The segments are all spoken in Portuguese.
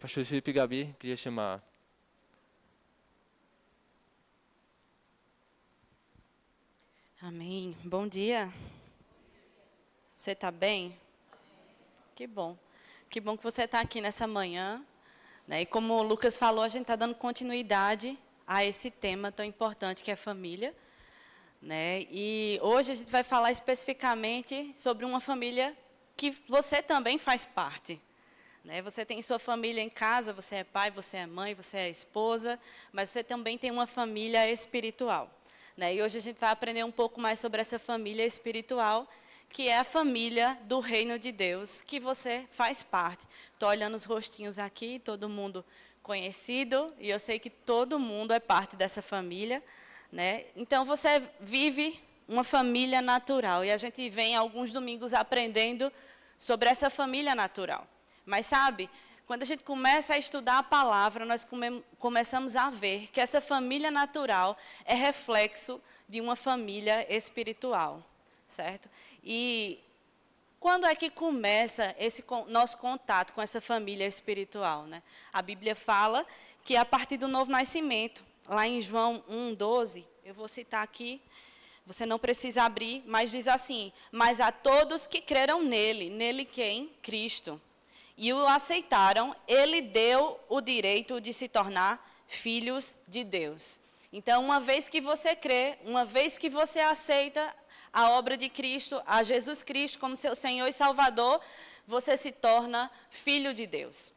Pastor Felipe e Gabi, queria chamar. Amém. Bom dia. Você está bem? Que bom. Que bom que você está aqui nessa manhã. Né? E como o Lucas falou, a gente está dando continuidade a esse tema tão importante que é família. Né? E hoje a gente vai falar especificamente sobre uma família que você também faz parte. Né? Você tem sua família em casa, você é pai, você é mãe, você é esposa, mas você também tem uma família espiritual. Né? E hoje a gente vai aprender um pouco mais sobre essa família espiritual, que é a família do reino de Deus, que você faz parte. Estou olhando os rostinhos aqui, todo mundo conhecido, e eu sei que todo mundo é parte dessa família. Né? Então, você vive uma família natural, e a gente vem alguns domingos aprendendo sobre essa família natural. Mas, sabe, quando a gente começa a estudar a palavra, nós começamos a ver que essa família natural é reflexo de uma família espiritual, certo? E quando é que começa esse nosso contato com essa família espiritual, né? A Bíblia fala que a partir do novo nascimento, lá em João 1,12, eu vou citar aqui, você não precisa abrir, mas diz assim: mas a todos que creram nele, nele quem? Cristo. E o aceitaram, ele deu o direito de se tornar filhos de Deus. Então, uma vez que você crê, uma vez que você aceita a obra de Cristo, a Jesus Cristo como seu Senhor e Salvador, você se torna filho de Deus.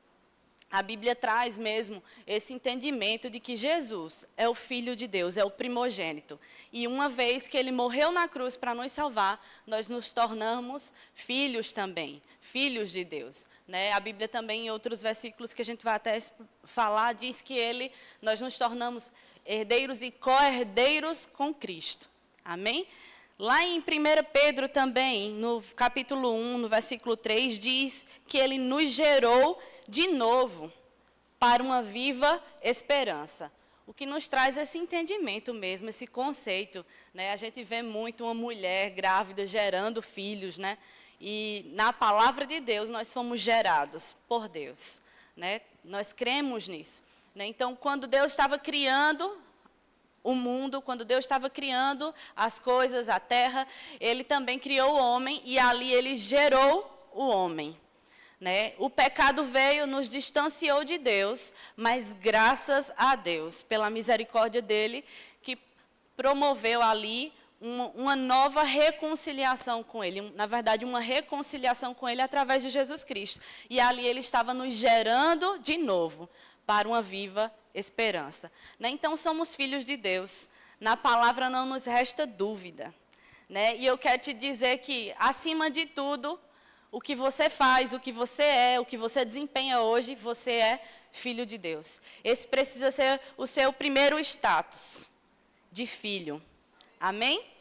A Bíblia traz mesmo esse entendimento de que Jesus é o Filho de Deus, é o primogênito. E uma vez que ele morreu na cruz para nos salvar, nós nos tornamos filhos também, filhos de Deus. Né? A Bíblia também, em outros versículos que a gente vai até falar, diz que nós nos tornamos herdeiros e co-herdeiros com Cristo. Amém? Lá em 1 Pedro também, no capítulo 1, no versículo 3, diz que ele nos gerou de novo para uma viva esperança. O que nos traz esse entendimento mesmo, esse conceito. Né? A gente vê muito uma mulher grávida gerando filhos, né? E na palavra de Deus nós fomos gerados por Deus. Né? Nós cremos nisso. Né? Então, quando Deus estava criando o mundo, quando Deus estava criando as coisas, a terra, ele também criou o homem e ali ele gerou o homem. Né? O pecado veio, nos distanciou de Deus, mas graças a Deus, pela misericórdia dele, que promoveu ali uma nova reconciliação com ele. Na verdade, uma reconciliação com ele através de Jesus Cristo. E ali ele estava nos gerando de novo para uma viva esperança. Né? Então, somos filhos de Deus. Na palavra não nos resta dúvida. Né? E eu quero te dizer que, acima de tudo, o que você faz, o que você é, o que você desempenha hoje, você é filho de Deus. Esse precisa ser o seu primeiro status de filho. Amém?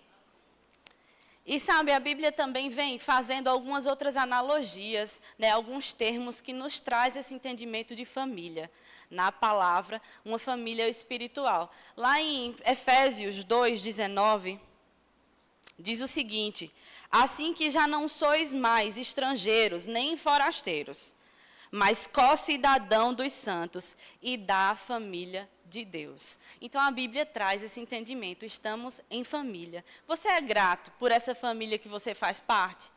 E sabe, a Bíblia também vem fazendo algumas outras analogias, né, alguns termos que nos traz esse entendimento de família. Na palavra, uma família espiritual. Lá em Efésios 2:19, diz o seguinte: assim que já não sois mais estrangeiros, nem forasteiros, mas co-cidadão dos santos e da família de Deus. Então, a Bíblia traz esse entendimento, estamos em família. Você é grato por essa família que você faz parte?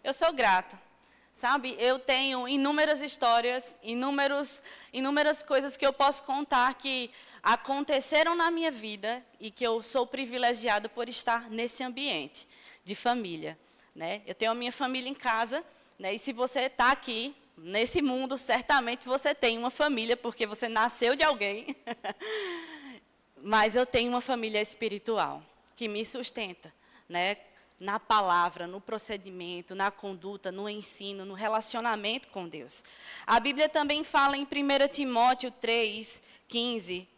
Eu sou grata. Sabe, eu tenho inúmeras histórias, inúmeras coisas que eu posso contar que aconteceram na minha vida e que eu sou privilegiada por estar nesse ambiente de família. Né? Eu tenho a minha família em casa, né? E se você está aqui, nesse mundo, certamente você tem uma família, porque você nasceu de alguém. Mas eu tenho uma família espiritual que me sustenta, né? Na palavra, no procedimento, na conduta, no ensino, no relacionamento com Deus. A Bíblia também fala em 1 Timóteo 3:15,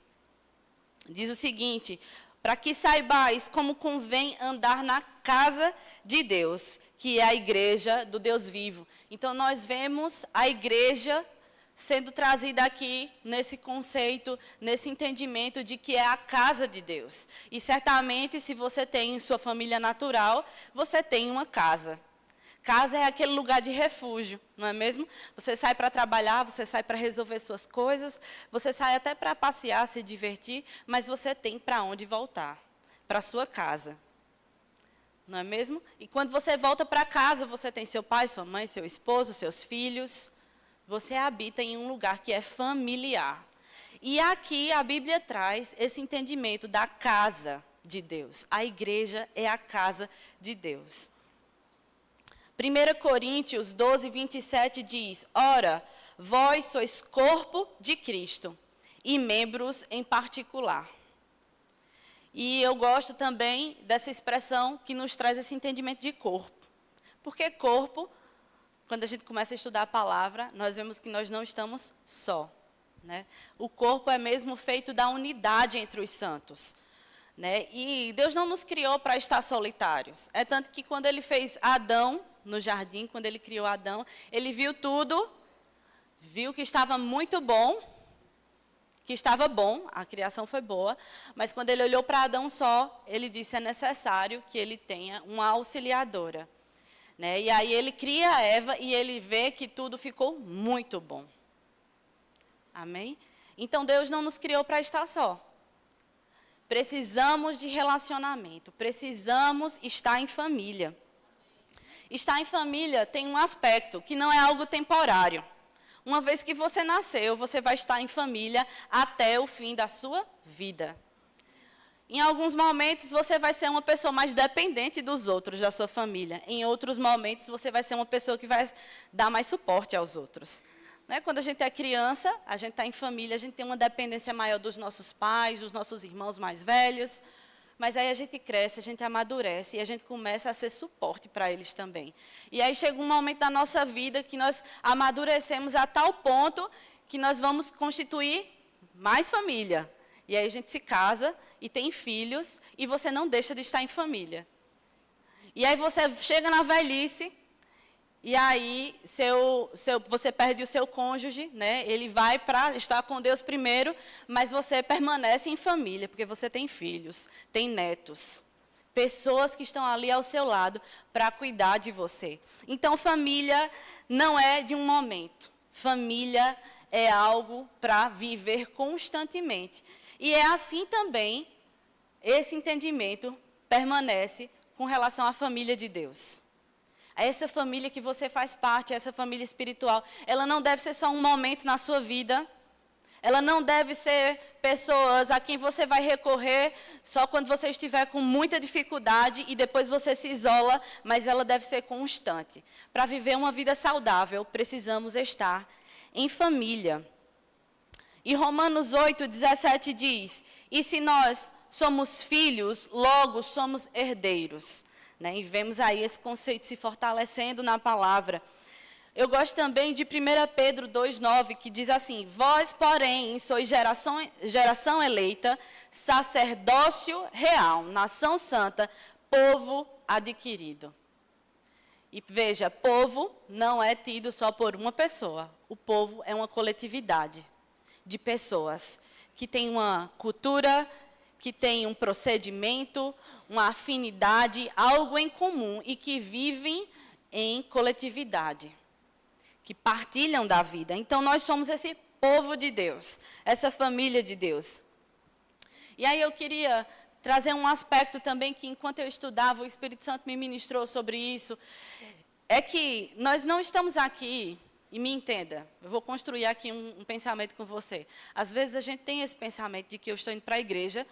diz o seguinte: para que saibais como convém andar na casa de Deus, que é a igreja do Deus vivo. Então, nós vemos a igreja sendo trazida aqui nesse conceito, nesse entendimento de que é a casa de Deus. E certamente, se você tem sua família natural, você tem uma casa. Casa é aquele lugar de refúgio, não é mesmo? Você sai para trabalhar, você sai para resolver suas coisas, você sai até para passear, se divertir, mas você tem para onde voltar, para sua casa. Não é mesmo? E quando você volta para casa, você tem seu pai, sua mãe, seu esposo, seus filhos. Você habita em um lugar que é familiar. E aqui a Bíblia traz esse entendimento da casa de Deus. A igreja é a casa de Deus. 1 Coríntios 12, 27 diz: Ora, vós sois corpo de Cristo, e membros em particular. E eu gosto também dessa expressão que nos traz esse entendimento de corpo. Porque corpo, quando a gente começa a estudar a palavra, nós vemos que nós não estamos só. Né? O corpo é mesmo feito da unidade entre os santos. Né? E Deus não nos criou para estar solitários. É tanto que quando Ele fez Adão no jardim, quando Ele criou Adão, Ele viu tudo, viu que estava muito bom, a criação foi boa, mas quando Ele olhou para Adão só, Ele disse: é necessário que ele tenha uma auxiliadora. Né? E aí Ele cria Eva e Ele vê que tudo ficou muito bom. Amém? Então Deus não nos criou para estar só. Precisamos de relacionamento, precisamos estar em família. Estar em família tem um aspecto que não é algo temporário. Uma vez que você nasceu, você vai estar em família até o fim da sua vida. Em alguns momentos, você vai ser uma pessoa mais dependente dos outros, da sua família. Em outros momentos, você vai ser uma pessoa que vai dar mais suporte aos outros. Né? Quando a gente é criança, a gente está em família, a gente tem uma dependência maior dos nossos pais, dos nossos irmãos mais velhos. Mas aí a gente cresce, a gente amadurece e a gente começa a ser suporte para eles também. E aí chega um momento da nossa vida que nós amadurecemos a tal ponto que nós vamos constituir mais família. E aí a gente se casa e tem filhos e você não deixa de estar em família. E aí você chega na velhice e aí você perde o seu cônjuge, né? Ele vai para estar com Deus primeiro, mas você permanece em família, porque você tem filhos, tem netos, pessoas que estão ali ao seu lado para cuidar de você. Então, família não é de um momento. Família é algo para viver constantemente. E é assim também, esse entendimento permanece com relação à família de Deus. Essa família que você faz parte, essa família espiritual, ela não deve ser só um momento na sua vida. Ela não deve ser pessoas a quem você vai recorrer só quando você estiver com muita dificuldade e depois você se isola, mas ela deve ser constante. Para viver uma vida saudável, precisamos estar em família. E Romanos 8, 17 diz: e se nós somos filhos, logo somos herdeiros. Né? E vemos aí esse conceito se fortalecendo na palavra. Eu gosto também de 1 Pedro 2,9, que diz assim: vós, porém, sois geração eleita, sacerdócio real, nação santa, povo adquirido. E veja, povo não é tido só por uma pessoa. O povo é uma coletividade de pessoas que tem uma cultura, que tem um procedimento, uma afinidade, algo em comum e que vivem em coletividade, que partilham da vida. Então, nós somos esse povo de Deus, essa família de Deus. E aí eu queria trazer um aspecto também que, enquanto eu estudava, o Espírito Santo me ministrou sobre isso, é que nós não estamos aqui, e me entenda, eu vou construir aqui um pensamento com você. Às vezes a gente tem esse pensamento de que eu estou indo para a igreja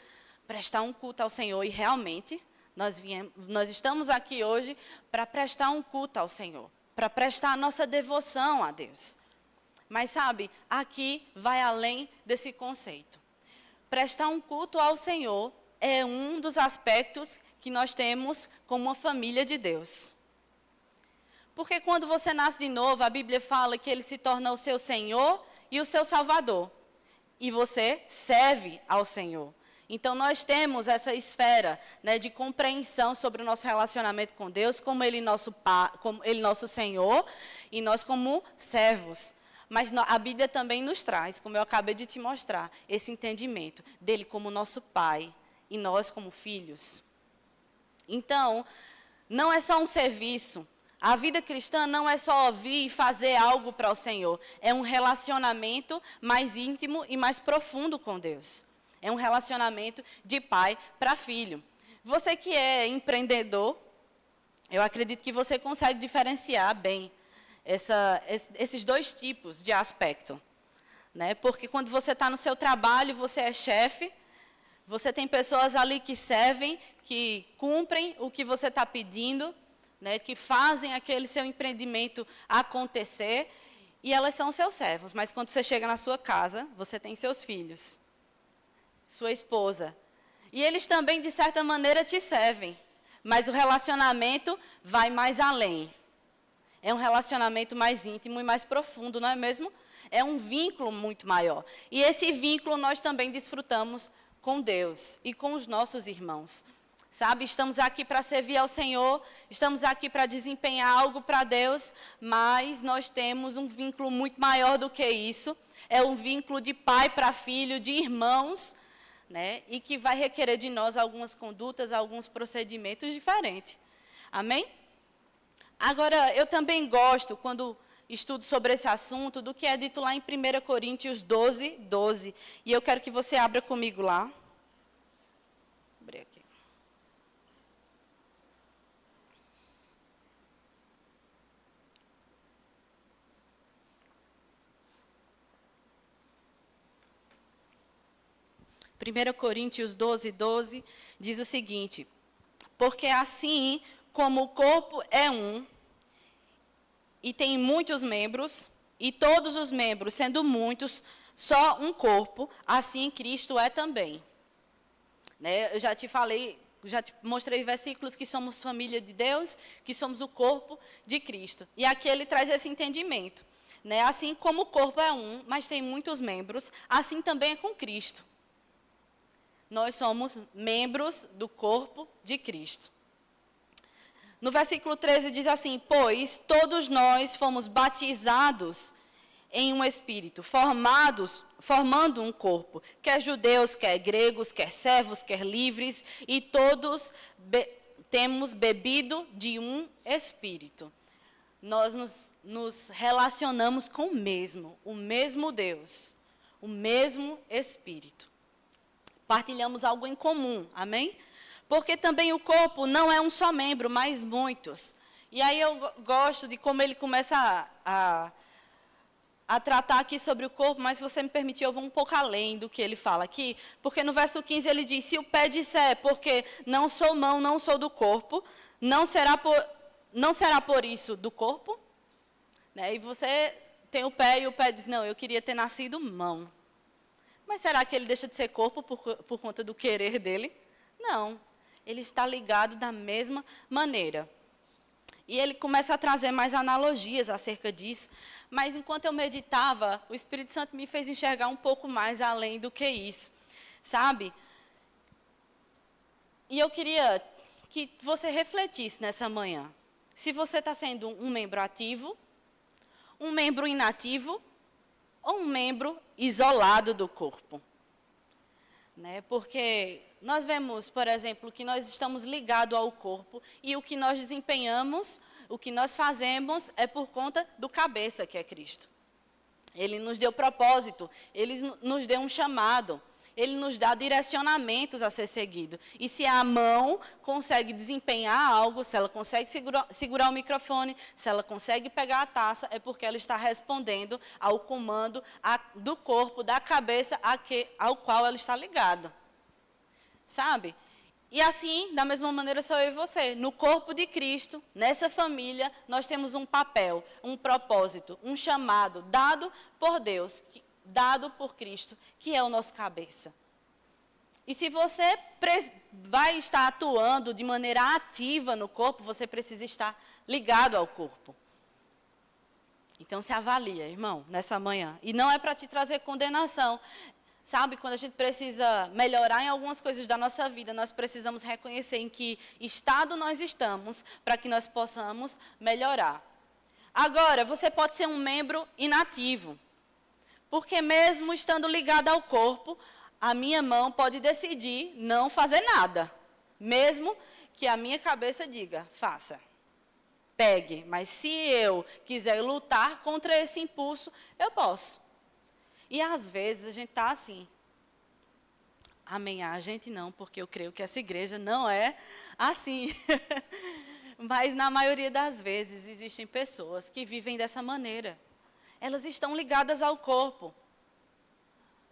prestar um culto ao Senhor, e realmente nós estamos aqui hoje para prestar um culto ao Senhor, para prestar a nossa devoção a Deus. Mas sabe, aqui vai além desse conceito. Prestar um culto ao Senhor é um dos aspectos que nós temos como uma família de Deus. Porque quando você nasce de novo, a Bíblia fala que Ele se torna o seu Senhor e o seu Salvador. E você serve ao Senhor. Então, nós temos essa esfera, né, de compreensão sobre o nosso relacionamento com Deus, como Ele nosso Senhor, e nós como servos. Mas a Bíblia também nos traz, como eu acabei de te mostrar, esse entendimento dEle como nosso Pai e nós como filhos. Então, não é só um serviço. A vida cristã não é só ouvir e fazer algo para o Senhor. É um relacionamento mais íntimo e mais profundo com Deus. É um relacionamento de pai para filho. Você que é empreendedor, eu acredito que você consegue diferenciar bem esses dois tipos de aspecto. Né? Porque quando você está no seu trabalho, você é chefe, você tem pessoas ali que servem, que cumprem o que você está pedindo, né, que fazem aquele seu empreendimento acontecer, e elas são seus servos. Mas quando você chega na sua casa, você tem seus filhos, sua esposa. E eles também, de certa maneira, te servem. Mas o relacionamento vai mais além. É um relacionamento mais íntimo e mais profundo, não é mesmo? É um vínculo muito maior. E esse vínculo nós também desfrutamos com Deus e com os nossos irmãos. Sabe, estamos aqui para servir ao Senhor, estamos aqui para desempenhar algo para Deus, mas nós temos um vínculo muito maior do que isso. É um vínculo de pai para filho, de irmãos, né? E que vai requerer de nós algumas condutas, alguns procedimentos diferentes. Amém? Agora, eu também gosto, quando estudo sobre esse assunto, do que é dito lá em 1 Coríntios 12, 12. E eu quero que você abra comigo lá. Vou abrir aqui. 1 Coríntios 12, 12, diz o seguinte: porque assim como o corpo é um, e tem muitos membros, e todos os membros, sendo muitos, só um corpo, assim Cristo é também. Né? Eu já te falei, já te mostrei versículos que somos família de Deus, que somos o corpo de Cristo. E aqui ele traz esse entendimento. Né? Assim como o corpo é um, mas tem muitos membros, assim também é com Cristo. Nós somos membros do corpo de Cristo. No versículo 13 diz assim: pois todos nós fomos batizados em um espírito, formando um corpo, quer judeus, quer gregos, quer servos, quer livres, e todos temos bebido de um espírito. Nós nos relacionamos com o mesmo Deus, o mesmo Espírito. Partilhamos algo em comum, amém? Porque também o corpo não é um só membro, mas muitos. E aí eu gosto de como ele começa a tratar aqui sobre o corpo, mas se você me permitir, eu vou um pouco além do que ele fala aqui, porque no verso 15 ele diz: se o pé disser, porque não sou mão, não sou do corpo, não será por isso do corpo? Né? E você tem o pé e o pé diz: não, eu queria ter nascido mão. Mas será que ele deixa de ser corpo por conta do querer dele? Não. Ele está ligado da mesma maneira. E ele começa a trazer mais analogias acerca disso. Mas enquanto eu meditava, o Espírito Santo me fez enxergar um pouco mais além do que isso. Sabe? E eu queria que você refletisse nessa manhã. Se você está sendo um membro ativo, um membro inativo, ou um membro isolado do corpo. Né? Porque nós vemos, por exemplo, que nós estamos ligados ao corpo e o que nós desempenhamos, o que nós fazemos é por conta do cabeça, que é Cristo. Ele nos deu propósito, ele nos deu um chamado, ele nos dá direcionamentos a ser seguido. E se a mão consegue desempenhar algo, se ela consegue segurar o microfone, se ela consegue pegar a taça, é porque ela está respondendo ao comando do corpo, da cabeça ao qual ela está ligada. Sabe? E assim, da mesma maneira, sou eu e você. No corpo de Cristo, nessa família, nós temos um papel, um propósito, um chamado dado por Deus, dado por Cristo, que é o nosso cabeça. E se você vai estar atuando de maneira ativa no corpo, você precisa estar ligado ao corpo. Então se avalia, irmão, nessa manhã. E não é para te trazer condenação. Sabe, quando a gente precisa melhorar em algumas coisas da nossa vida, nós precisamos reconhecer em que estado nós estamos para que nós possamos melhorar. Agora, você pode ser um membro inativo. Porque mesmo estando ligado ao corpo, a minha mão pode decidir não fazer nada. Mesmo que a minha cabeça diga, faça. pegue. Mas se eu quiser lutar contra esse impulso, eu posso. E às vezes a gente está assim. Amém, a gente não, porque eu creio que essa igreja não é assim. Mas na maioria das vezes existem pessoas que vivem dessa maneira. Elas estão ligadas ao corpo,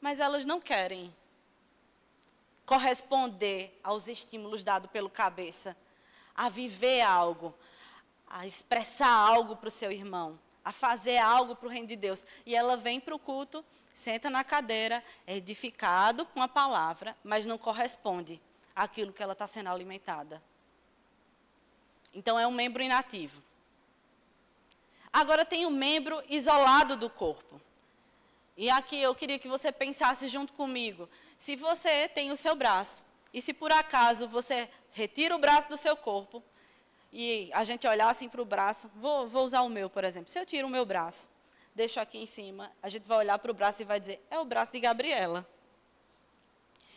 mas elas não querem corresponder aos estímulos dados pelo cabeça, a viver algo, a expressar algo para o seu irmão, a fazer algo para o reino de Deus. E ela vem para o culto, senta na cadeira, é edificado com a palavra, mas não corresponde àquilo que ela está sendo alimentada. Então, é um membro inativo. Agora, tem um membro isolado do corpo. E aqui eu queria que você pensasse junto comigo. Se você tem o seu braço, e se por acaso você retira o braço do seu corpo, e a gente olhar assim para o braço, vou usar o meu, por exemplo. Se eu tiro o meu braço, deixo aqui em cima, a gente vai olhar para o braço e vai dizer, é o braço de Gabriela.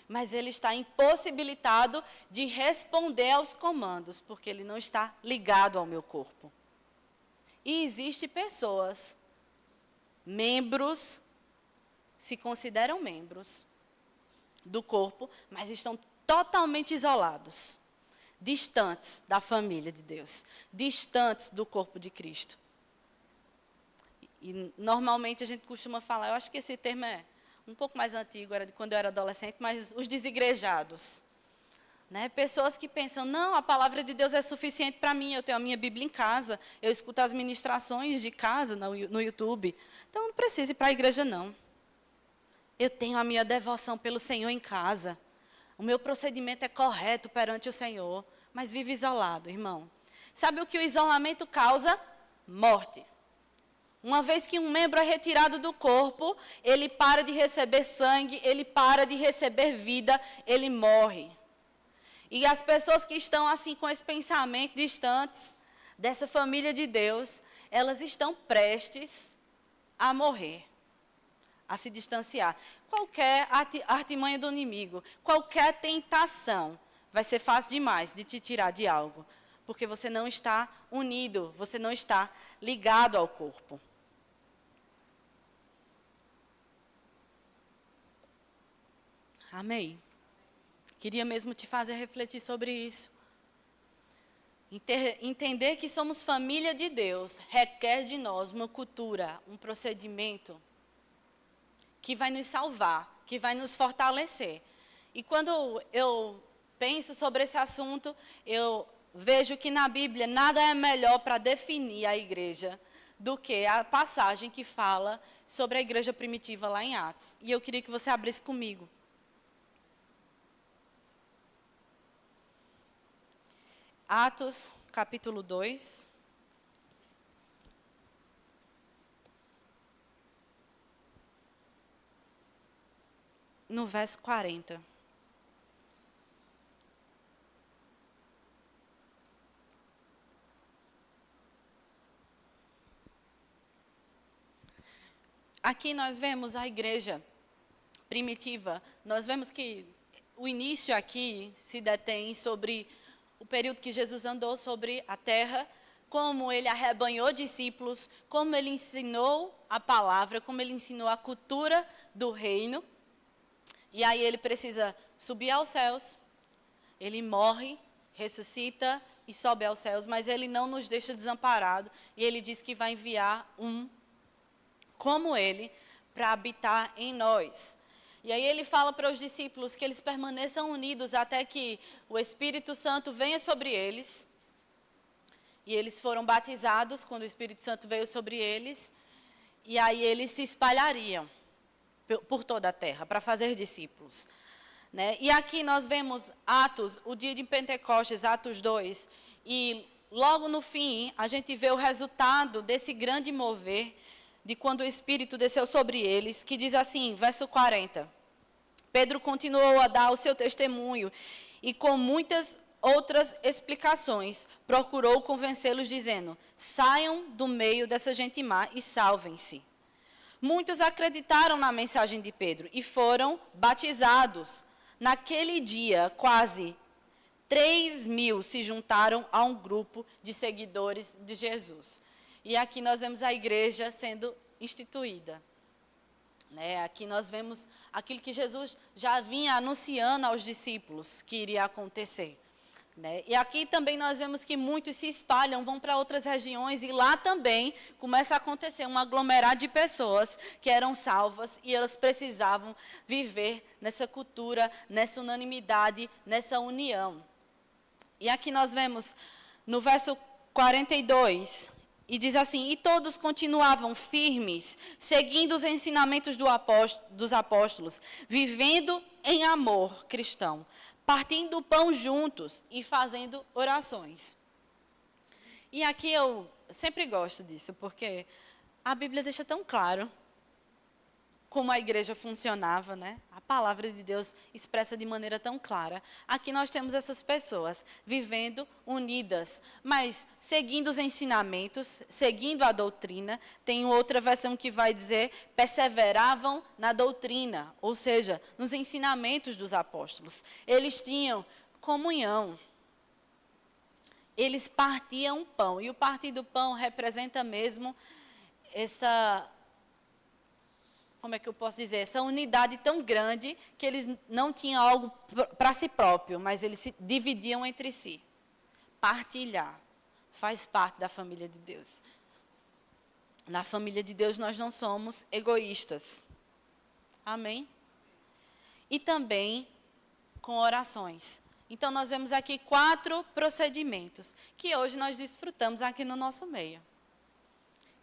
Mas ele está impossibilitado de responder aos comandos, porque ele não está ligado ao meu corpo. E existem pessoas, membros, se consideram membros do corpo, mas estão totalmente isolados, distantes da família de Deus, distantes do corpo de Cristo. E normalmente a gente costuma falar, eu acho que esse termo é um pouco mais antigo, era de quando eu era adolescente, mas os desigrejados. Né? Pessoas que pensam, não, a palavra de Deus é suficiente para mim, eu tenho a minha Bíblia em casa, eu escuto as ministrações de casa no YouTube, então não preciso ir para a igreja, não. Eu tenho a minha devoção pelo Senhor em casa, o meu procedimento é correto perante o Senhor, mas vive isolado, irmão. Sabe o que o isolamento causa? Morte. Uma vez que um membro é retirado do corpo, ele para de receber sangue, ele para de receber vida, ele morre. E as pessoas que estão assim com esse pensamento distantes dessa família de Deus, elas estão prestes a morrer, a se distanciar. Qualquer artimanha do inimigo, qualquer tentação, vai ser fácil demais de te tirar de algo, porque você não está unido, você não está ligado ao corpo. Amém. Queria mesmo te fazer refletir sobre isso. Entender que somos família de Deus requer de nós uma cultura, um procedimento que vai nos salvar, que vai nos fortalecer. E quando eu penso sobre esse assunto, eu vejo que na Bíblia nada é melhor para definir a igreja do que a passagem que fala sobre a igreja primitiva lá em Atos. E eu queria que você abrisse comigo. Atos, capítulo 2. No verso 40. Aqui nós vemos a igreja primitiva. Nós vemos que o início aqui se detém sobre o período que Jesus andou sobre a terra, como ele arrebanhou discípulos, como ele ensinou a palavra, como ele ensinou a cultura do reino. E aí ele precisa subir aos céus, ele morre, ressuscita e sobe aos céus, mas ele não nos deixa desamparados. E ele diz que vai enviar um como ele para habitar em nós. E aí ele fala para os discípulos que eles permaneçam unidos até que o Espírito Santo venha sobre eles. E eles foram batizados quando o Espírito Santo veio sobre eles. E aí eles se espalhariam por toda a terra para fazer discípulos. Né? E aqui nós vemos Atos, o dia de Pentecostes, Atos 2. E logo no fim a gente vê o resultado desse grande mover de quando o Espírito desceu sobre eles, que diz assim, verso 40. Pedro continuou a dar o seu testemunho e com muitas outras explicações procurou convencê-los dizendo, saiam do meio dessa gente má e salvem-se. Muitos acreditaram na mensagem de Pedro e foram batizados. Naquele dia, quase 3.000 se juntaram a um grupo de seguidores de Jesus. E aqui nós vemos a igreja sendo instituída. Aqui nós vemos aquilo que Jesus já vinha anunciando aos discípulos que iria acontecer. E aqui também nós vemos que muitos se espalham, vão para outras regiões, e lá também começa a acontecer um aglomerado de pessoas que eram salvas e elas precisavam viver nessa cultura, nessa unanimidade, nessa união. E aqui nós vemos no verso 42, e diz assim: e todos continuavam firmes, seguindo os ensinamentos dos apóstolos, vivendo em amor cristão, partindo o pão juntos e fazendo orações. E aqui eu sempre gosto disso, porque a Bíblia deixa tão claro como a igreja funcionava, A palavra de Deus expressa de maneira tão clara. Aqui nós temos essas pessoas vivendo unidas, mas seguindo os ensinamentos, seguindo a doutrina. Tem outra versão que vai dizer, perseveravam na doutrina, ou seja, nos ensinamentos dos apóstolos. Eles tinham comunhão. Eles partiam o pão, e o partir do pão representa mesmo essa... como é que eu posso dizer, essa unidade tão grande que eles não tinham algo para si próprio, mas eles se dividiam entre si. Partilhar faz parte da família de Deus. Na família de Deus nós não somos egoístas. Amém? E também com orações. Então nós vemos aqui 4 procedimentos que hoje nós desfrutamos aqui no nosso meio.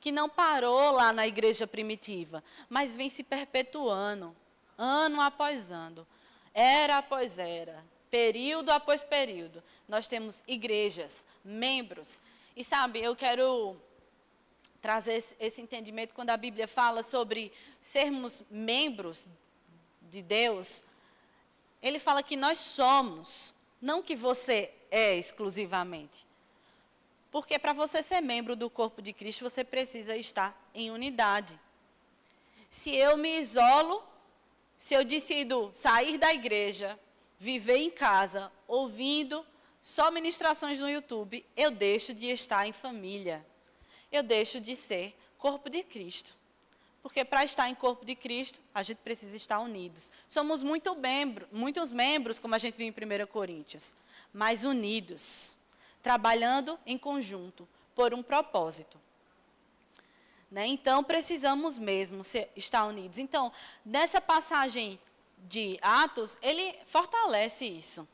Que não parou lá na igreja primitiva, mas vem se perpetuando, ano após ano, era após era, período após período. Nós temos igrejas, membros. E sabe, eu quero trazer esse entendimento quando a Bíblia fala sobre sermos membros de Deus. Ele fala que nós somos, não que você é exclusivamente. Porque para você ser membro do corpo de Cristo, você precisa estar em unidade. Se eu me isolo, se eu decido sair da igreja, viver em casa, ouvindo só ministrações no YouTube, eu deixo de estar em família. Eu deixo de ser corpo de Cristo. Porque para estar em corpo de Cristo, a gente precisa estar unidos. Somos muitos membros, como a gente viu em 1 Coríntios, mas unidos. Trabalhando em conjunto, por um propósito. Então, precisamos mesmo estar unidos. Então, nessa passagem de Atos, ele fortalece isso.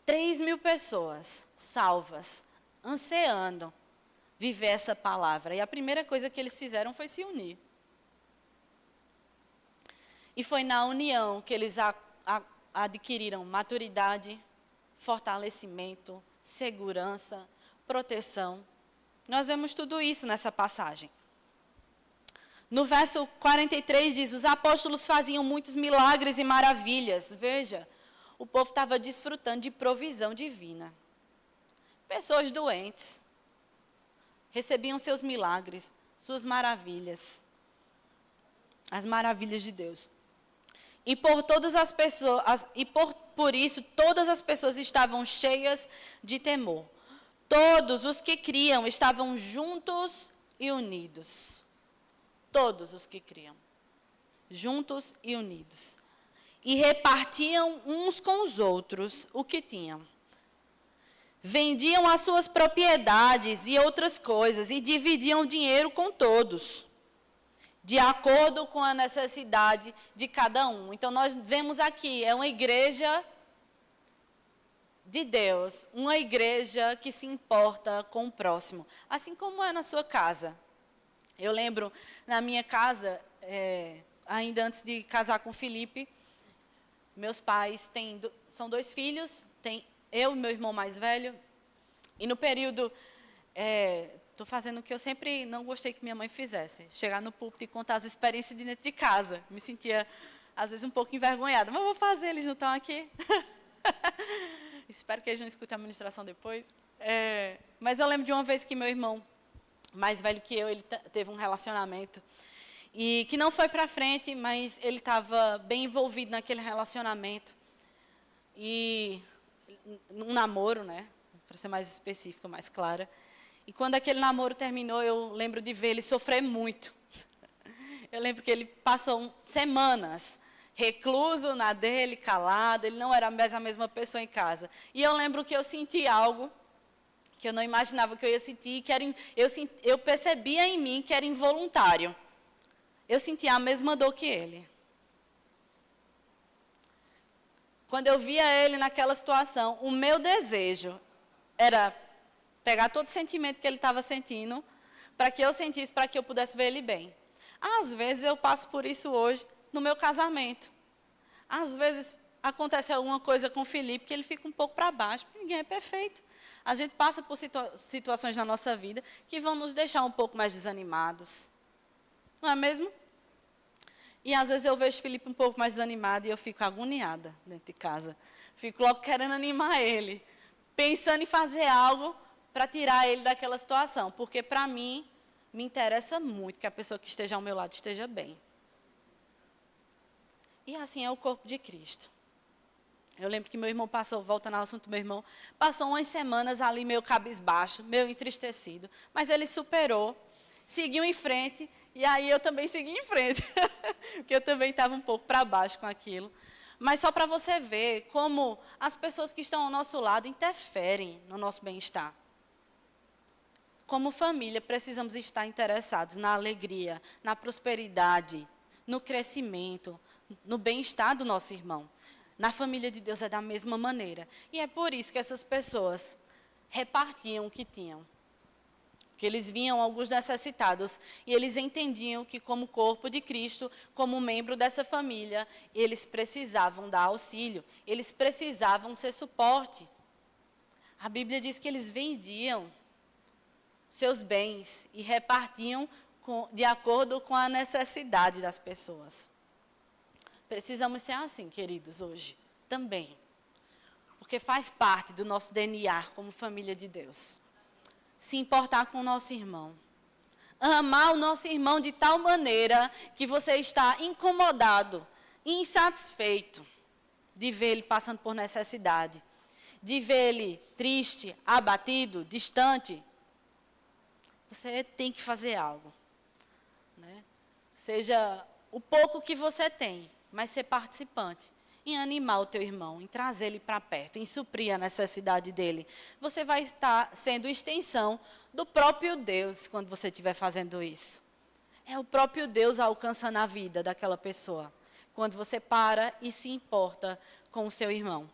3.000 pessoas salvas, ansiando viver essa palavra. E a primeira coisa que eles fizeram foi se unir. E foi na união que eles adquiriram maturidade, fortalecimento, segurança, proteção. Nós vemos tudo isso nessa passagem. No verso 43 diz, os apóstolos faziam muitos milagres e maravilhas. Veja, o povo estava desfrutando de provisão divina. Pessoas doentes recebiam seus milagres, suas maravilhas. As maravilhas de Deus. E por todas as pessoas, por isso todas as pessoas estavam cheias de temor. Todos os que criam estavam juntos e unidos. Todos os que criam, juntos e unidos. E repartiam uns com os outros o que tinham. Vendiam as suas propriedades e outras coisas e dividiam o dinheiro com todos, de acordo com a necessidade de cada um. Então, nós vemos aqui, é uma igreja de Deus, uma igreja que se importa com o próximo, assim como é na sua casa. Eu lembro, na minha casa, ainda antes de casar com o Felipe, meus pais são 2 filhos, tem eu e meu irmão mais velho, e no período... Estou fazendo o que eu sempre não gostei que minha mãe fizesse. Chegar no púlpito e contar as experiências de dentro de casa. Me sentia, às vezes, um pouco envergonhada. Mas vou fazer, eles não estão aqui. Espero que eles não escutem a ministração depois. Mas eu lembro de uma vez que meu irmão, mais velho que eu, ele teve um relacionamento. E que não foi para frente, mas ele estava bem envolvido naquele relacionamento. E um namoro, né? Para ser mais específica, mais clara. E quando aquele namoro terminou, eu lembro de ver ele sofrer muito. Eu lembro que ele passou semanas recluso na dele, calado, ele não era mais a mesma pessoa em casa. E eu lembro que eu senti algo que eu não imaginava que eu ia sentir, eu percebia em mim que era involuntário. Eu sentia a mesma dor que ele. Quando eu via ele naquela situação, o meu desejo era pegar todo o sentimento que ele estava sentindo, para que eu sentisse, para que eu pudesse ver ele bem. Às vezes eu passo por isso hoje no meu casamento. Às vezes acontece alguma coisa com o Felipe que ele fica um pouco para baixo, porque ninguém é perfeito. A gente passa por situações na nossa vida que vão nos deixar um pouco mais desanimados. Não é mesmo? E às vezes eu vejo o Felipe um pouco mais desanimado e eu fico agoniada dentro de casa. Fico logo querendo animar ele, pensando em fazer algo para tirar ele daquela situação. Porque para mim, me interessa muito que a pessoa que esteja ao meu lado esteja bem. E assim é o corpo de Cristo. Eu lembro que meu irmão passou, voltando ao assunto do meu irmão, passou umas semanas ali meio cabisbaixo, meio entristecido. Mas ele superou, seguiu em frente, e aí eu também segui em frente. Porque eu também estava um pouco para baixo com aquilo. Mas só para você ver como as pessoas que estão ao nosso lado interferem no nosso bem-estar. Como família, precisamos estar interessados na alegria, na prosperidade, no crescimento, no bem-estar do nosso irmão. Na família de Deus é da mesma maneira. E é por isso que essas pessoas repartiam o que tinham. Porque eles viam alguns necessitados e eles entendiam que, como corpo de Cristo, como membro dessa família, eles precisavam dar auxílio, eles precisavam ser suporte. A Bíblia diz que eles vendiam seus bens e repartiam de acordo com a necessidade das pessoas. Precisamos ser assim, queridos, hoje, também. Porque faz parte do nosso DNA como família de Deus. Se importar com o nosso irmão. Amar o nosso irmão de tal maneira que você está incomodado, insatisfeito de ver ele passando por necessidade. De ver ele triste, abatido, distante. Você tem que fazer algo. Né? Seja o pouco que você tem, mas ser participante, em animar o teu irmão, em trazer ele para perto, em suprir a necessidade dele. Você vai estar sendo extensão do próprio Deus quando você estiver fazendo isso. É o próprio Deus alcançando a vida daquela pessoa, quando você para e se importa com o seu irmão.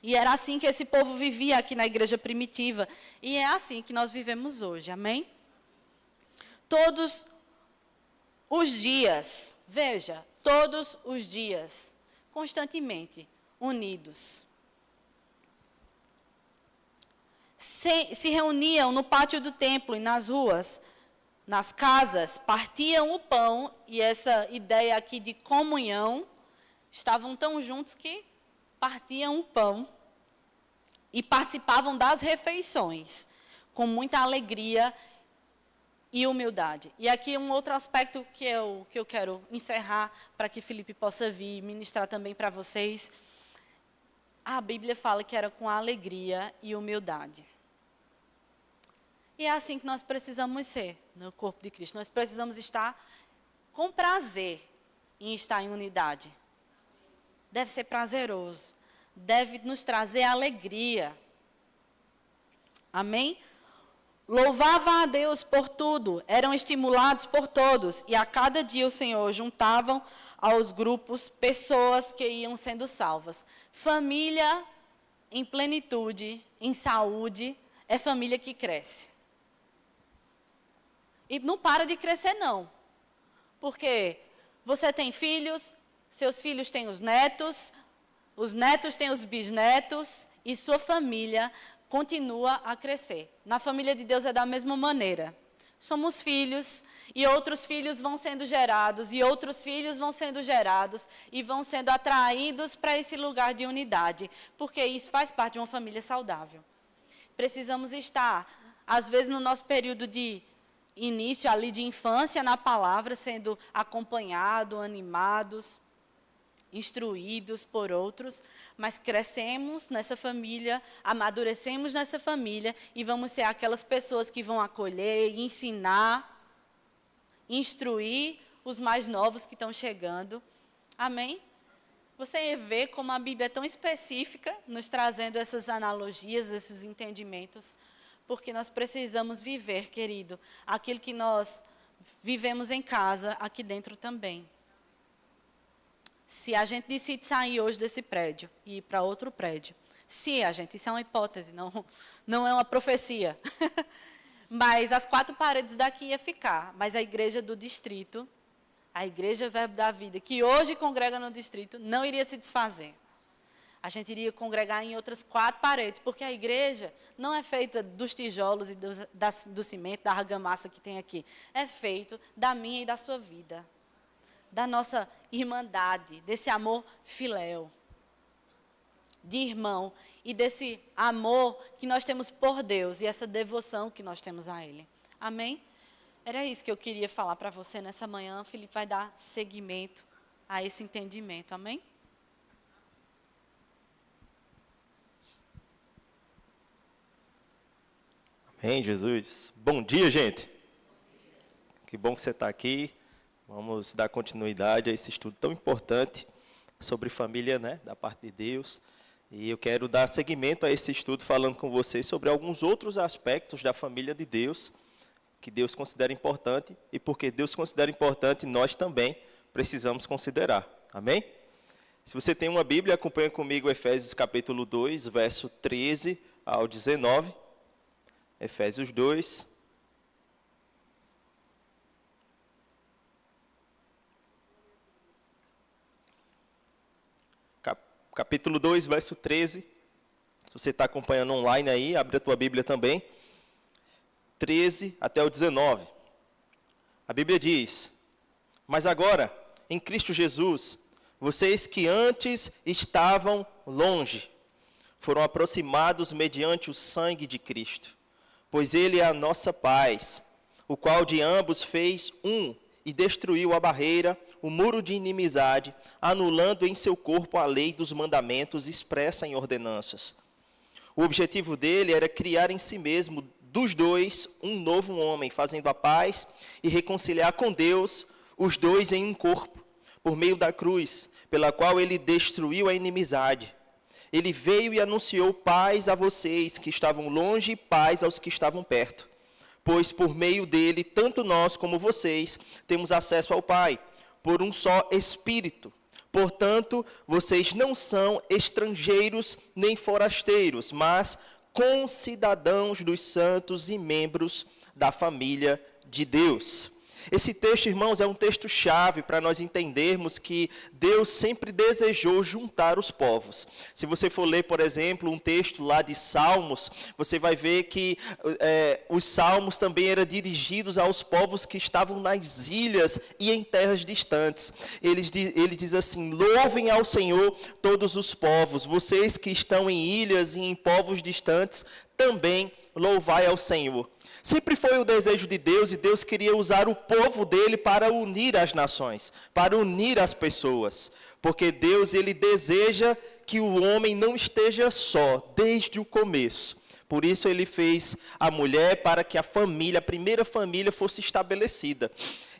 E era assim que esse povo vivia aqui na igreja primitiva, e é assim que nós vivemos hoje, amém? Todos os dias, veja, todos os dias, constantemente unidos. Se reuniam no pátio do templo e nas ruas, nas casas, partiam o pão, e essa ideia aqui de comunhão, estavam tão juntos que partiam o pão e participavam das refeições, com muita alegria e humildade. E aqui um outro aspecto que eu quero encerrar, para que Felipe possa vir ministrar também para vocês. A Bíblia fala que era com alegria e humildade. E é assim que nós precisamos ser no corpo de Cristo. Nós precisamos estar com prazer em estar em unidade. Deve ser prazeroso. Deve nos trazer alegria. Amém? Louvavam a Deus por tudo, eram estimulados por todos, e a cada dia o Senhor juntavam aos grupos pessoas que iam sendo salvas. Família em plenitude, em saúde, é família que cresce. E não para de crescer, não. Porque você tem filhos, seus filhos têm os netos têm os bisnetos, e sua família continua a crescer. Na família de Deus é da mesma maneira. Somos filhos, e outros filhos vão sendo gerados, e outros filhos vão sendo gerados, e vão sendo atraídos para esse lugar de unidade, porque isso faz parte de uma família saudável. Precisamos estar, às vezes, no nosso período de início, ali de infância, na palavra, sendo acompanhados, animados, instruídos por outros, mas crescemos nessa família, amadurecemos nessa família e vamos ser aquelas pessoas que vão acolher, ensinar, instruir os mais novos que estão chegando. Amém? Você vê como a Bíblia é tão específica, nos trazendo essas analogias, esses entendimentos, porque nós precisamos viver, querido, aquilo que nós vivemos em casa, aqui dentro também. Se a gente decide sair hoje desse prédio e ir para outro prédio, isso é uma hipótese, não é uma profecia, mas as 4 paredes daqui ia ficar, mas a igreja do distrito, a Igreja Verbo da Vida, que hoje congrega no distrito, não iria se desfazer. A gente iria congregar em outras 4 paredes, porque a igreja não é feita dos tijolos e do cimento, da argamassa que tem aqui. É feito da minha e da sua vida, da nossa irmandade, desse amor filéu, de irmão, e desse amor que nós temos por Deus e essa devoção que nós temos a Ele. Amém? Era isso que eu queria falar para você nessa manhã. Felipe vai dar seguimento a esse entendimento. Amém? Amém, Jesus. Bom dia, gente. Que bom que você está aqui. Vamos dar continuidade a esse estudo tão importante sobre família, né, da parte de Deus. E eu quero dar seguimento a esse estudo falando com vocês sobre alguns outros aspectos da família de Deus que Deus considera importante, e porque Deus considera importante, nós também precisamos considerar. Amém? Se você tem uma Bíblia, acompanha comigo Efésios capítulo 2, verso 13 ao 19. Efésios 2. Capítulo 2, verso 13. Se você está acompanhando online aí, abre a tua Bíblia também. 13 até o 19. A Bíblia diz: mas agora, em Cristo Jesus, vocês que antes estavam longe, foram aproximados mediante o sangue de Cristo, pois Ele é a nossa paz, o qual de ambos fez um e destruiu a barreira, o muro de inimizade, anulando em seu corpo a lei dos mandamentos expressa em ordenanças. O objetivo dele era criar em si mesmo, dos dois, um novo homem, fazendo a paz e reconciliar com Deus os dois em um corpo, por meio da cruz, pela qual ele destruiu a inimizade. Ele veio e anunciou paz a vocês que estavam longe e paz aos que estavam perto. Pois por meio dele, tanto nós como vocês, temos acesso ao Pai, por um só Espírito. Portanto, vocês não são estrangeiros nem forasteiros, mas concidadãos dos santos e membros da família de Deus. Esse texto, irmãos, é um texto-chave para nós entendermos que Deus sempre desejou juntar os povos. Se você for ler, por exemplo, um texto lá de Salmos, você vai ver que os Salmos também eram dirigidos aos povos que estavam nas ilhas e em terras distantes. Ele diz assim: louvem ao Senhor todos os povos, vocês que estão em ilhas e em povos distantes, também louvai ao Senhor. Sempre foi o desejo de Deus, e Deus queria usar o povo dele para unir as nações, para unir as pessoas. Porque Deus, ele deseja que o homem não esteja só, desde o começo. Por isso ele fez a mulher para que a primeira família fosse estabelecida.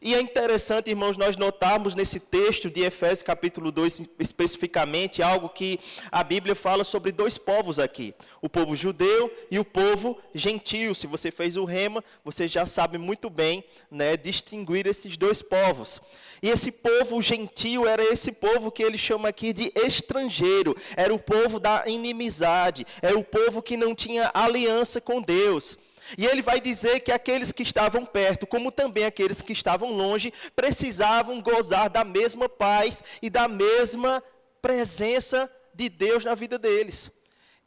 E é interessante, irmãos, nós notarmos nesse texto de Efésios capítulo 2, especificamente, algo que a Bíblia fala sobre 2 povos aqui. O povo judeu e o povo gentio. Se você fez o rema, você já sabe muito bem, né, distinguir esses 2 povos. E esse povo gentio era esse povo que ele chama aqui de estrangeiro. Era o povo da inimizade. Era o povo que não tinha aliança com Deus. E ele vai dizer que aqueles que estavam perto, como também aqueles que estavam longe, precisavam gozar da mesma paz e da mesma presença de Deus na vida deles.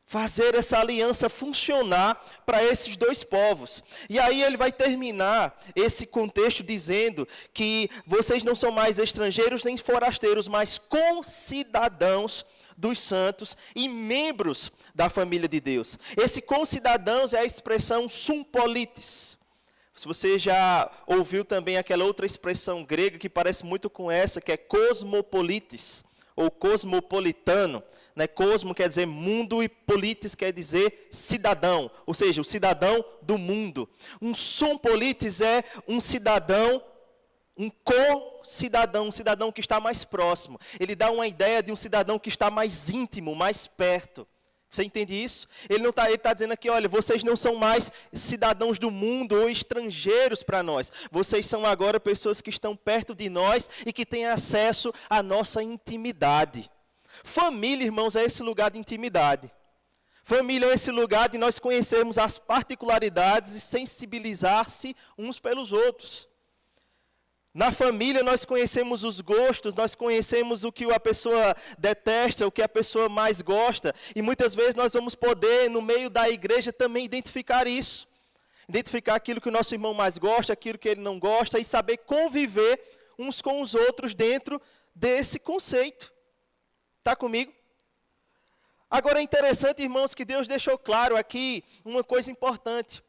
Fazer essa aliança funcionar para esses 2 povos. E aí ele vai terminar esse contexto dizendo que vocês não são mais estrangeiros nem forasteiros, mas concidadãos dos santos e membros da família de Deus. Esse concidadãos é a expressão sum politis. Se você já ouviu também aquela outra expressão grega que parece muito com essa, que é cosmopolitis, ou cosmopolitano. Né? Cosmo quer dizer mundo e politis quer dizer cidadão, ou seja, o cidadão do mundo. Um sum politis é um cidadão, um co-cidadão, um cidadão que está mais próximo. Ele dá uma ideia de um cidadão que está mais íntimo, mais perto. Você entende isso? Ele está dizendo aqui, olha, vocês não são mais cidadãos do mundo ou estrangeiros para nós. Vocês são agora pessoas que estão perto de nós e que têm acesso à nossa intimidade. Família, irmãos, é esse lugar de intimidade. Família é esse lugar de nós conhecermos as particularidades e sensibilizar-se uns pelos outros. Na família nós conhecemos os gostos, nós conhecemos o que a pessoa detesta, o que a pessoa mais gosta. E muitas vezes nós vamos poder, no meio da igreja, também identificar isso. Identificar aquilo que o nosso irmão mais gosta, aquilo que ele não gosta, e saber conviver uns com os outros dentro desse conceito. Está comigo? Agora é interessante, irmãos, que Deus deixou claro aqui uma coisa importante.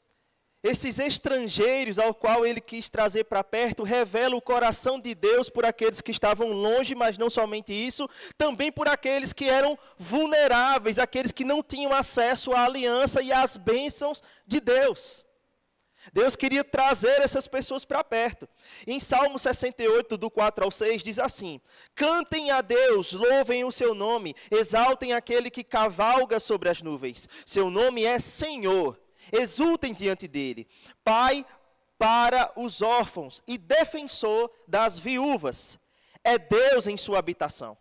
Esses estrangeiros ao qual ele quis trazer para perto, revela o coração de Deus por aqueles que estavam longe, mas não somente isso, também por aqueles que eram vulneráveis, aqueles que não tinham acesso à aliança e às bênçãos de Deus. Deus queria trazer essas pessoas para perto. Em Salmo 68, do 4 ao 6, diz assim: cantem a Deus, louvem o seu nome, exaltem aquele que cavalga sobre as nuvens. Seu nome é Senhor. Exultem diante dele, Pai para os órfãos e defensor das viúvas. É Deus em sua habitação.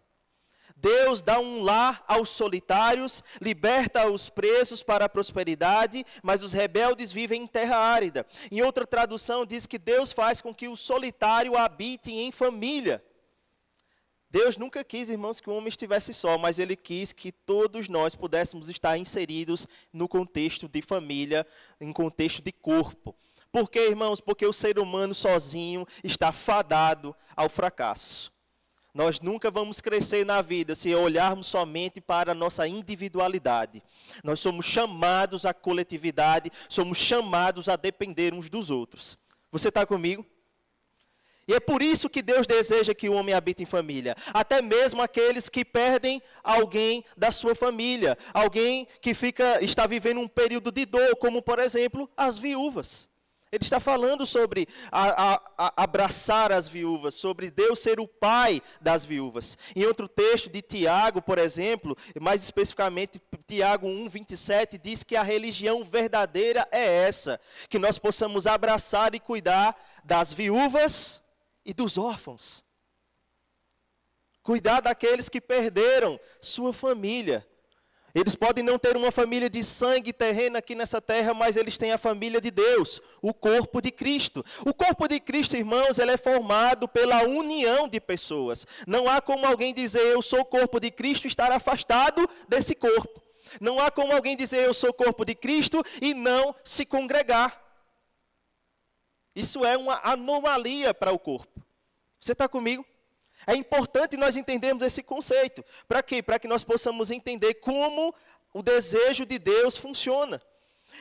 Deus dá um lar aos solitários, liberta os presos para a prosperidade, mas os rebeldes vivem em terra árida. Em outra tradução diz que Deus faz com que o solitário habite em família. Deus nunca quis, irmãos, que o homem estivesse só, mas Ele quis que todos nós pudéssemos estar inseridos no contexto de família, em contexto de corpo. Por quê, irmãos? Porque o ser humano sozinho está fadado ao fracasso. Nós nunca vamos crescer na vida se olharmos somente para a nossa individualidade. Nós somos chamados à coletividade, somos chamados a depender uns dos outros. Você está comigo? E é por isso que Deus deseja que o homem habite em família. Até mesmo aqueles que perdem alguém da sua família. Alguém que está vivendo um período de dor, como por exemplo, as viúvas. Ele está falando sobre abraçar as viúvas, sobre Deus ser o pai das viúvas. Em outro texto de Tiago, por exemplo, mais especificamente Tiago 1:27, diz que a religião verdadeira é essa, que nós possamos abraçar e cuidar das viúvas e dos órfãos. Cuidar daqueles que perderam sua família. Eles podem não ter uma família de sangue terrena aqui nessa terra, mas eles têm a família de Deus, o corpo de Cristo. O corpo de Cristo, irmãos, ele é formado pela união de pessoas. Não há como alguém dizer, eu sou o corpo de Cristo, e estar afastado desse corpo. Não há como alguém dizer, eu sou o corpo de Cristo, e não se congregar. Isso é uma anomalia para o corpo. Você está comigo? É importante nós entendermos esse conceito. Para quê? Para que nós possamos entender como o desejo de Deus funciona.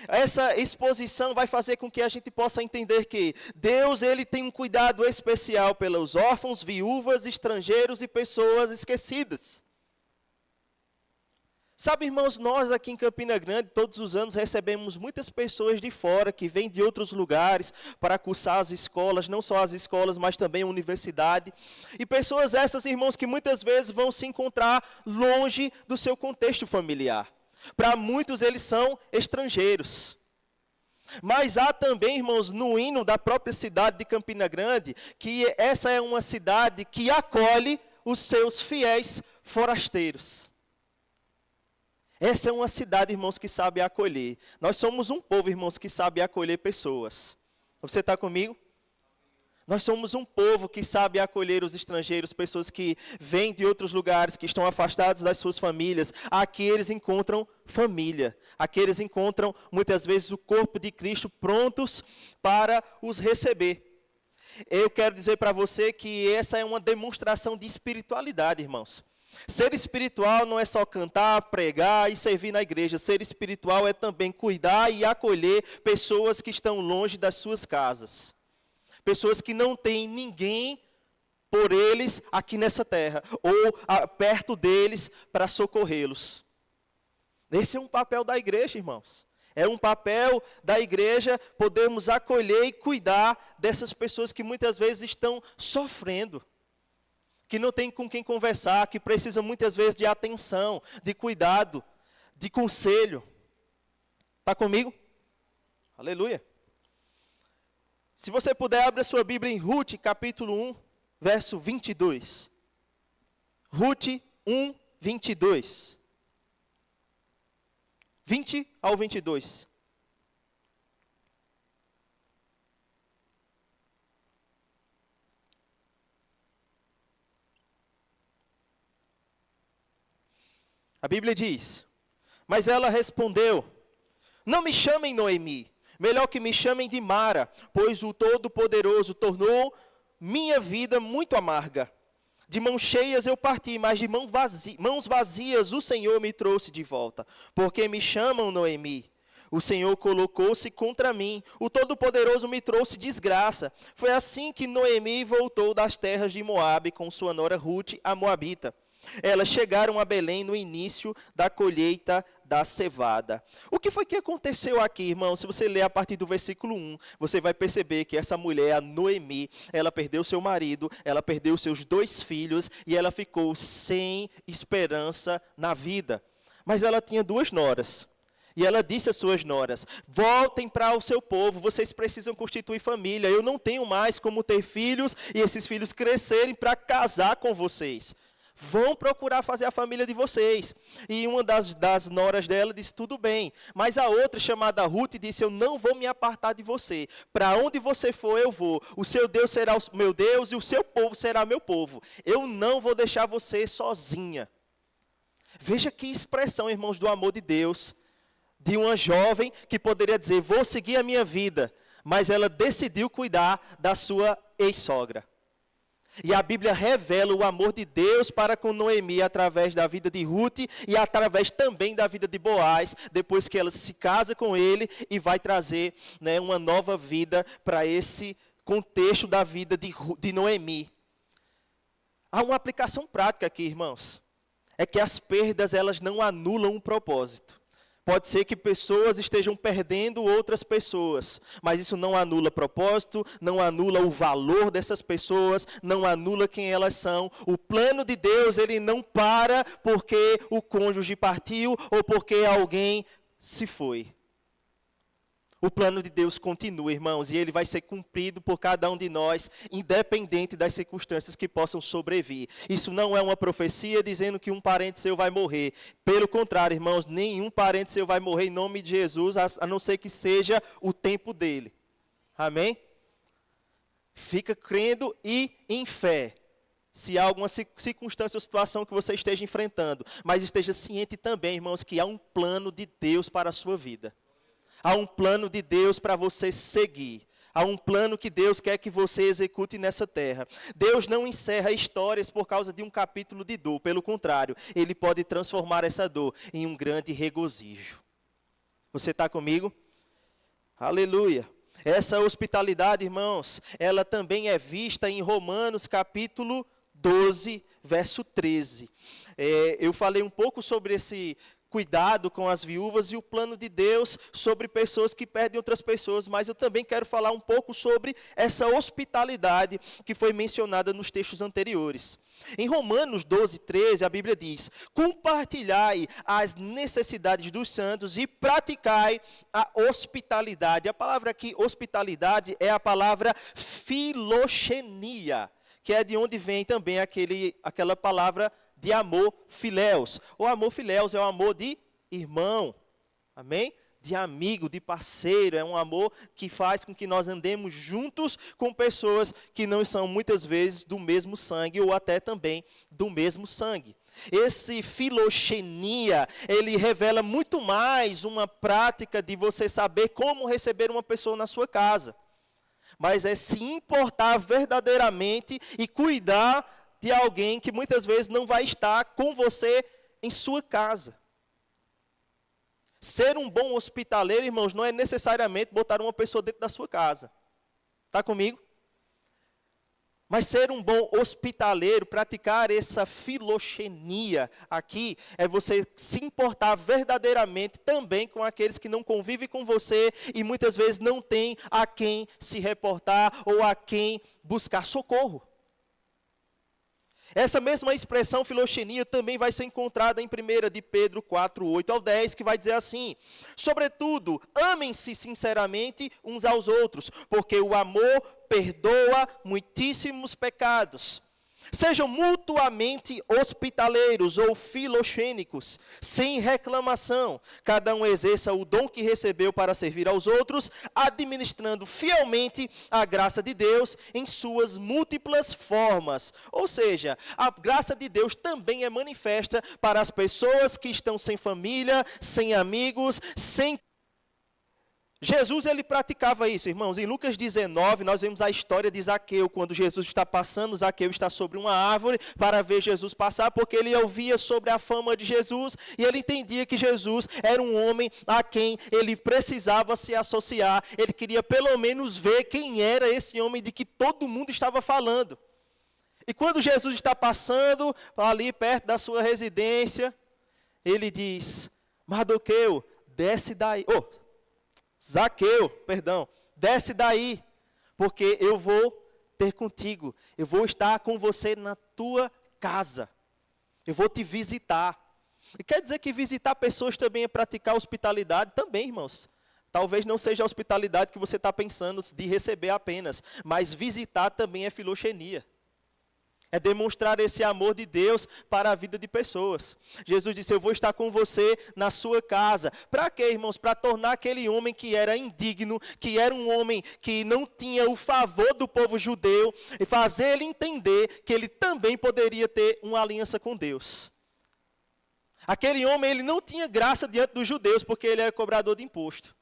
Essa exposição vai fazer com que a gente possa entender que Deus ele tem um cuidado especial pelos órfãos, viúvas, estrangeiros e pessoas esquecidas. Sabe, irmãos, nós aqui em Campina Grande, todos os anos recebemos muitas pessoas de fora, que vêm de outros lugares para cursar as escolas, não só as escolas, mas também a universidade. E pessoas essas, irmãos, que muitas vezes vão se encontrar longe do seu contexto familiar. Para muitos eles são estrangeiros. Mas há também, irmãos, no hino da própria cidade de Campina Grande, que essa é uma cidade que acolhe os seus fiéis forasteiros. Essa é uma cidade, irmãos, que sabe acolher. Nós somos um povo, irmãos, que sabe acolher pessoas. Você está comigo? Nós somos um povo que sabe acolher os estrangeiros, pessoas que vêm de outros lugares, que estão afastados das suas famílias. Aqui eles encontram família. Aqui eles encontram, muitas vezes, o corpo de Cristo prontos para os receber. Eu quero dizer para você que essa é uma demonstração de espiritualidade, irmãos. Ser espiritual não é só cantar, pregar e servir na igreja. Ser espiritual é também cuidar e acolher pessoas que estão longe das suas casas. Pessoas que não têm ninguém por eles aqui nessa terra, ou perto deles para socorrê-los. Esse é um papel da igreja, irmãos. É um papel da igreja podermos acolher e cuidar dessas pessoas que muitas vezes estão sofrendo, que não tem com quem conversar, que precisam muitas vezes de atenção, de cuidado, de conselho. Está comigo? Aleluia. Se você puder, abra sua Bíblia em Ruth, capítulo 1, verso 22. Ruth 1, 22. 20 ao 22. A Bíblia diz: mas ela respondeu: não me chamem Noemi, melhor que me chamem de Mara, pois o Todo-Poderoso tornou minha vida muito amarga. De mãos cheias eu parti, mas de mãos vazias o Senhor me trouxe de volta. Porque me chamam Noemi. O Senhor colocou-se contra mim, o Todo-Poderoso me trouxe desgraça. Foi assim que Noemi voltou das terras de Moabe com sua nora Ruth, a Moabita. Elas chegaram a Belém no início da colheita da cevada. O que foi que aconteceu aqui, irmão? Se você ler a partir do versículo 1, você vai perceber que essa mulher, a Noemi, ela perdeu seu marido, ela perdeu seus 2 filhos e ela ficou sem esperança na vida. Mas ela tinha 2 noras. E ela disse às suas noras: voltem para o seu povo, vocês precisam constituir família. Eu não tenho mais como ter filhos e esses filhos crescerem para casar com vocês. Vão procurar fazer a família de vocês. E uma das noras dela disse: tudo bem. Mas a outra, chamada Ruth, disse: eu não vou me apartar de você. Para onde você for, eu vou. O seu Deus será o meu Deus e o seu povo será meu povo. Eu não vou deixar você sozinha. Veja que expressão, irmãos, do amor de Deus. De uma jovem que poderia dizer: vou seguir a minha vida. Mas ela decidiu cuidar da sua ex-sogra. E a Bíblia revela o amor de Deus para com Noemi através da vida de Ruth e através também da vida de Boaz, depois que ela se casa com ele e vai trazer, né, uma nova vida para esse contexto da vida de Noemi. Há uma aplicação prática aqui, irmãos. É que as perdas, elas não anulam um propósito. Pode ser que pessoas estejam perdendo outras pessoas, mas isso não anula propósito, não anula o valor dessas pessoas, não anula quem elas são. O plano de Deus, ele não para porque o cônjuge partiu ou porque alguém se foi. O plano de Deus continua, irmãos, e ele vai ser cumprido por cada um de nós, independente das circunstâncias que possam sobrevir. Isso não é uma profecia dizendo que um parente seu vai morrer. Pelo contrário, irmãos, nenhum parente seu vai morrer em nome de Jesus, a não ser que seja o tempo dele. Amém? Fica crendo e em fé. Se há alguma circunstância ou situação que você esteja enfrentando, mas esteja ciente também, irmãos, que há um plano de Deus para a sua vida. Há um plano de Deus para você seguir. Há um plano que Deus quer que você execute nessa terra. Deus não encerra histórias por causa de um capítulo de dor. Pelo contrário, Ele pode transformar essa dor em um grande regozijo. Você está comigo? Aleluia. Essa hospitalidade, irmãos, ela também é vista em Romanos capítulo 12, verso 13. Eu falei um pouco sobre esse cuidado com as viúvas e o plano de Deus sobre pessoas que perdem outras pessoas, mas eu também quero falar um pouco sobre essa hospitalidade que foi mencionada nos textos anteriores. Em Romanos 12, 13, a Bíblia diz: compartilhai as necessidades dos santos e praticai a hospitalidade. A palavra aqui, hospitalidade, é a palavra filoxenia, que é de onde vem também aquela palavra de amor, filéus. O amor filéus é o amor de irmão, amém? De amigo, de parceiro, é um amor que faz com que nós andemos juntos com pessoas que não são muitas vezes do mesmo sangue ou até também do mesmo sangue. Esse filoxenia, ele revela muito mais uma prática de você saber como receber uma pessoa na sua casa, mas é se importar verdadeiramente e cuidar de alguém que muitas vezes não vai estar com você em sua casa. Ser um bom hospitaleiro, irmãos, não é necessariamente botar uma pessoa dentro da sua casa. Está comigo? Mas ser um bom hospitaleiro, praticar essa filoxenia aqui, é você se importar verdadeiramente também com aqueles que não convivem com você e muitas vezes não tem a quem se reportar ou a quem buscar socorro. Essa mesma expressão filoxenia também vai ser encontrada em 1 de Pedro 4, 8 ao 10, que vai dizer assim: sobretudo, amem-se sinceramente uns aos outros, porque o amor perdoa muitíssimos pecados. Sejam mutuamente hospitaleiros ou filoxênicos, sem reclamação. Cada um exerça o dom que recebeu para servir aos outros, administrando fielmente a graça de Deus em suas múltiplas formas. Ou seja, a graça de Deus também é manifesta para as pessoas que estão sem família, sem amigos, sem... Jesus, ele praticava isso, irmãos. Em Lucas 19, nós vemos a história de Zaqueu. Quando Jesus está passando, Zaqueu está sobre uma árvore para ver Jesus passar, porque ele ouvia sobre a fama de Jesus e ele entendia que Jesus era um homem a quem ele precisava se associar. Ele queria pelo menos ver quem era esse homem de que todo mundo estava falando. E quando Jesus está passando ali perto da sua residência, ele diz: Mardoqueu, desce daí. Zaqueu, perdão, desce daí, porque eu vou ter contigo, eu vou estar com você na tua casa, eu vou te visitar. E quer dizer que visitar pessoas também é praticar hospitalidade? Também, irmãos. Talvez não seja a hospitalidade que você está pensando de receber apenas, mas visitar também é filoxenia. É demonstrar esse amor de Deus para a vida de pessoas. Jesus disse: eu vou estar com você na sua casa. Para quê, irmãos? Para tornar aquele homem que era indigno, que era um homem que não tinha o favor do povo judeu, e fazer ele entender que ele também poderia ter uma aliança com Deus. Aquele homem, ele não tinha graça diante dos judeus, porque ele era cobrador de imposto.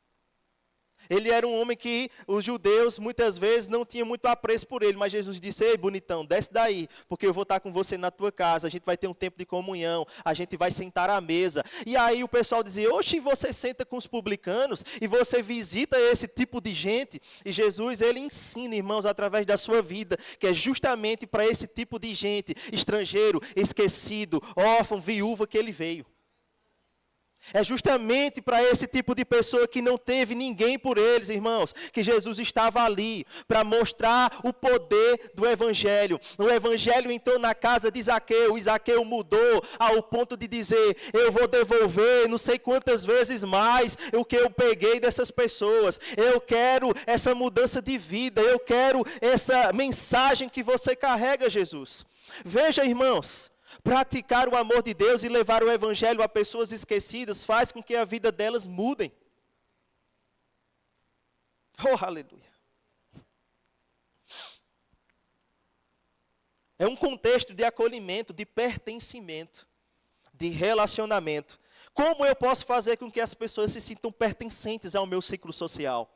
Ele era um homem que os judeus muitas vezes não tinham muito apreço por ele, mas Jesus disse: ei, bonitão, desce daí, porque eu vou estar com você na tua casa, a gente vai ter um tempo de comunhão, a gente vai sentar à mesa. E aí o pessoal dizia: oxe, você senta com os publicanos e você visita esse tipo de gente? E Jesus, ele ensina, irmãos, através da sua vida, que é justamente para esse tipo de gente, estrangeiro, esquecido, órfão, viúva, que ele veio. É justamente para esse tipo de pessoa que não teve ninguém por eles, irmãos, que Jesus estava ali para mostrar o poder do Evangelho. O Evangelho entrou na casa de Zaqueu, e Zaqueu mudou ao ponto de dizer: eu vou devolver não sei quantas vezes mais o que eu peguei dessas pessoas. Eu quero essa mudança de vida, eu quero essa mensagem que você carrega, Jesus. Veja, irmãos, praticar o amor de Deus e levar o Evangelho a pessoas esquecidas faz com que a vida delas mudem. Oh, aleluia. É um contexto de acolhimento, de pertencimento, de relacionamento. Como eu posso fazer com que as pessoas se sintam pertencentes ao meu ciclo social?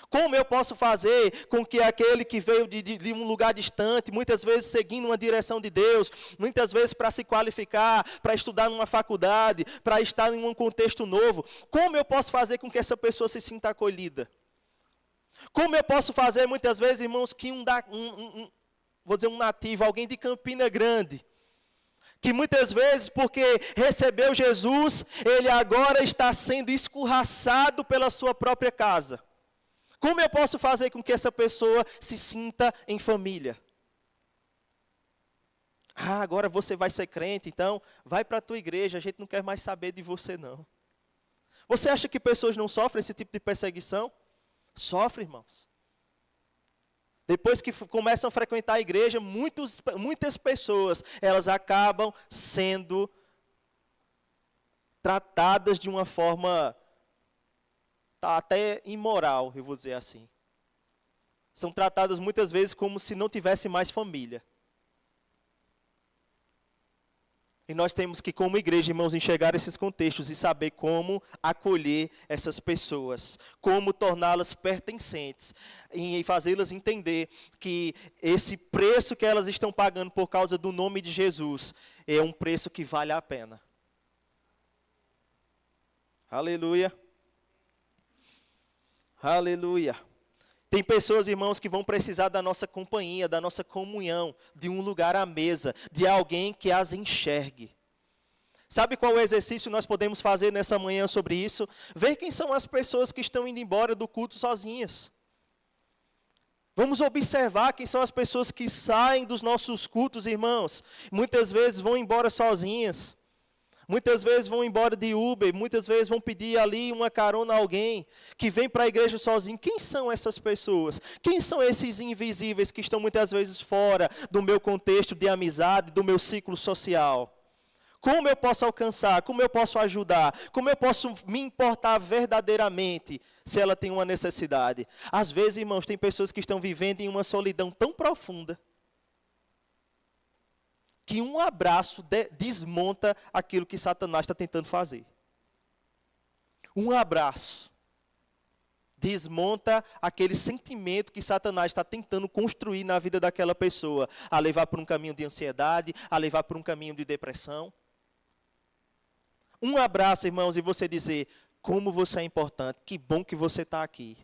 Como eu posso fazer com que aquele que veio de um lugar distante, muitas vezes seguindo uma direção de Deus, muitas vezes para se qualificar, para estudar numa faculdade, para estar em um contexto novo, como eu posso fazer com que essa pessoa se sinta acolhida? Como eu posso fazer, muitas vezes, irmãos, que um nativo, alguém de Campina Grande, que muitas vezes, porque recebeu Jesus, ele agora está sendo escorraçado pela sua própria casa. Como eu posso fazer com que essa pessoa se sinta em família? Ah, agora você vai ser crente, então vai para a tua igreja, a gente não quer mais saber de você não. Você acha que pessoas não sofrem esse tipo de perseguição? Sofrem, irmãos. Depois que começam a frequentar a igreja, muitas pessoas, elas acabam sendo tratadas de uma forma até imoral, eu vou dizer assim. São tratadas muitas vezes como se não tivesse mais família. E nós temos que, como igreja, irmãos, enxergar esses contextos e saber como acolher essas pessoas, como torná-las pertencentes e fazê-las entender que esse preço que elas estão pagando por causa do nome de Jesus é um preço que vale a pena. Aleluia. Aleluia. Tem pessoas, irmãos, que vão precisar da nossa companhia, da nossa comunhão, de um lugar à mesa, de alguém que as enxergue. Sabe qual exercício nós podemos fazer nessa manhã sobre isso? Ver quem são as pessoas que estão indo embora do culto sozinhas. Vamos observar quem são as pessoas que saem dos nossos cultos, irmãos. Muitas vezes vão embora sozinhas. Muitas vezes vão embora de Uber, muitas vezes vão pedir ali uma carona a alguém que vem para a igreja sozinho. Quem são essas pessoas? Quem são esses invisíveis que estão muitas vezes fora do meu contexto de amizade, do meu ciclo social? Como eu posso alcançar? Como eu posso ajudar? Como eu posso me importar verdadeiramente se ela tem uma necessidade? Às vezes, irmãos, tem pessoas que estão vivendo em uma solidão tão profunda que um abraço desmonta aquilo que Satanás está tentando fazer. Um abraço desmonta aquele sentimento que Satanás está tentando construir na vida daquela pessoa, a levar por um caminho de ansiedade, a levar por um caminho de depressão. Um abraço, irmãos, e você dizer, como você é importante, que bom que você está aqui.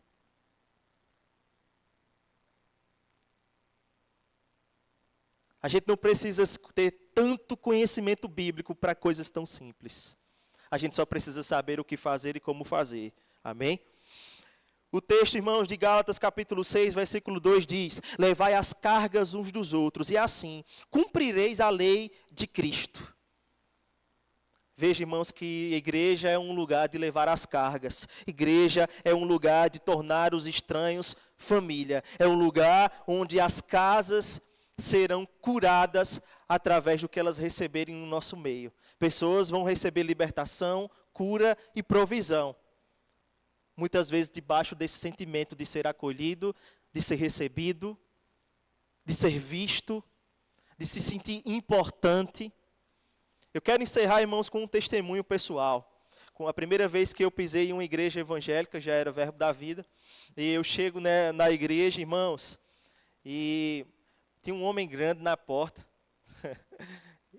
A gente não precisa ter tanto conhecimento bíblico para coisas tão simples. A gente só precisa saber o que fazer e como fazer. Amém? O texto, irmãos, de Gálatas capítulo 6, versículo 2 diz, levai as cargas uns dos outros, e assim cumprireis a lei de Cristo. Veja, irmãos, que igreja é um lugar de levar as cargas. Igreja é um lugar de tornar os estranhos família. É um lugar onde as casas serão curadas através do que elas receberem no nosso meio. Pessoas vão receber libertação, cura e provisão. Muitas vezes debaixo desse sentimento de ser acolhido, de ser recebido, de ser visto, de se sentir importante. Eu quero encerrar, irmãos, com um testemunho pessoal. Com a primeira vez que eu pisei em uma igreja evangélica, já era Verbo da Vida, e eu chego, né, na igreja, irmãos, e tinha um homem grande na porta,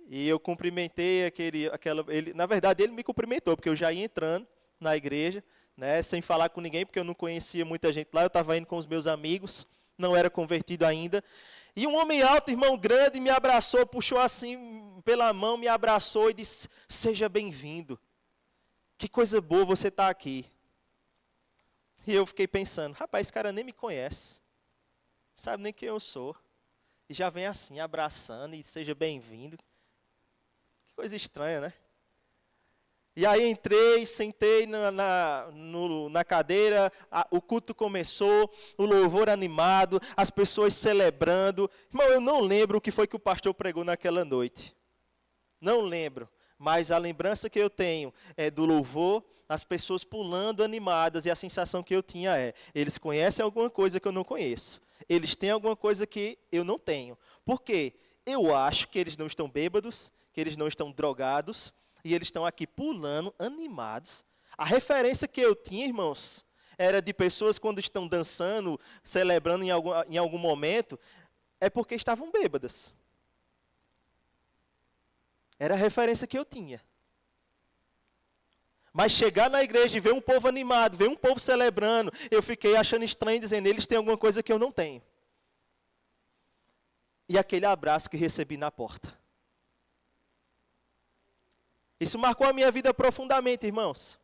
e eu cumprimentei na verdade ele me cumprimentou, porque eu já ia entrando na igreja, né, sem falar com ninguém, porque eu não conhecia muita gente lá, eu estava indo com os meus amigos, não era convertido ainda, e um homem alto, irmão grande, me abraçou, puxou assim pela mão, me abraçou e disse, seja bem-vindo, que coisa boa você estar aqui. E eu fiquei pensando, rapaz, esse cara nem me conhece, sabe nem quem eu sou. E já vem assim, abraçando e seja bem-vindo. Que coisa estranha, né? E aí entrei, sentei na cadeira, o culto começou, o louvor animado, as pessoas celebrando. Irmão, eu não lembro o que foi que o pastor pregou naquela noite. Não lembro, mas a lembrança que eu tenho é do louvor, as pessoas pulando animadas, e a sensação que eu tinha é, eles conhecem alguma coisa que eu não conheço. Eles têm alguma coisa que eu não tenho. Por quê? Eu acho que eles não estão bêbados, que eles não estão drogados, e eles estão aqui pulando, animados. A referência que eu tinha, irmãos, era de pessoas quando estão dançando, celebrando em algum momento, é porque estavam bêbadas. Era a referência que eu tinha. Mas chegar na igreja e ver um povo animado, ver um povo celebrando, eu fiquei achando estranho, dizendo, eles têm alguma coisa que eu não tenho. E aquele abraço que recebi na porta. Isso marcou a minha vida profundamente, irmãos.